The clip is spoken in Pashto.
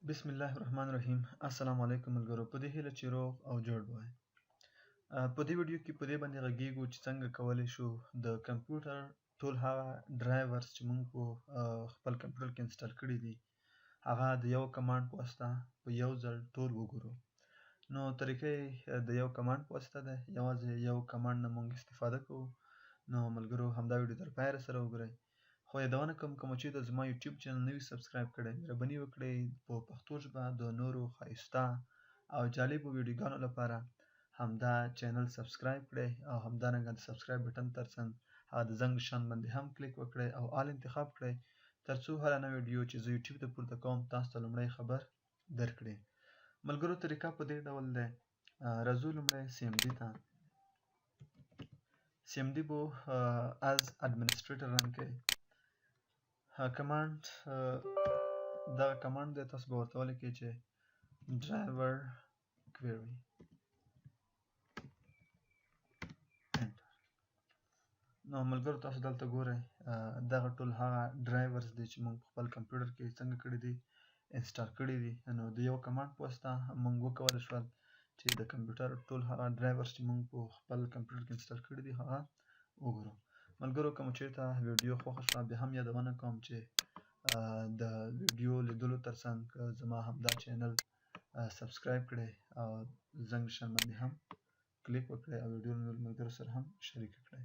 بسم الله الرحمن الرحیم. السلام علیکم ملګرو. په دې هیله چې روغ او جوړ وای. په دې ویډیو کې په دې باندې غږیږو چې څنګه کولی شو د کمپیوټر ټول هغه ډرایورز چې موږ په خپل کمپیوټر کې انسټال کړي دي هغه د یو کمانډ په واسطه په یو ځل ټول وګورو. نو طریقه یې د یو کمانډ په واسطه ده. یوازې یو کمانډ نه موږ استفاده کوو. نو ملګرو همدا ویډیو تر پایه سره وګورئ. خو یادونه کوم کوم چې د زما یوټیوب چینل نوي سبسکرایب کړئ مهرباني وکړئ په پښتو ژبه د نورو ښایسته او جالبو ویډیوګانو لپاره همدا چینل سبسکرایب کړئ او همدارنګه د سبسکرایب بټن ترڅنګ هغه د زنګ نشان باندې هم کلیک وکړئ او آل انتخاب کړئ ترڅو هره نوې ویډیو چې زه یوټیوب ته پورته کوم تاسو ته لومړی خبر درکړي. ملګرو طریقه په دې ډول ده. راځو لومړی CMD ته. CMD بو از administrator رن کوي. کمانډ دا کمانډ دی تاسو به ورته ولیکئ چې ډرایور کویری انټر. نو ملګرو تاسو دلته ګورئ دغه ټول هغه ډرایورز دي چې موږ په خپل کمپیوټر کې څنګه کړي دي انسټال کړي دي. نو د یو کمانډ په واسطه موږ وکولی شول چې د کمپیوټر ټول هغه ډرایورز چې موږ په خپل کمپیوټر کې انسټال کړي دي هغه وګورو. ملګرو کوم چېرته ویډیو خوښه شوه بیا هم یادونه کوم چې د ویډیو لیدلو ترڅنګ زما همدا چینل سبسکرایب کړئ او زنګ نشان باندې هم کلیک وکړئ او ویډیو نور ملګرو سره هم شریک کړئ.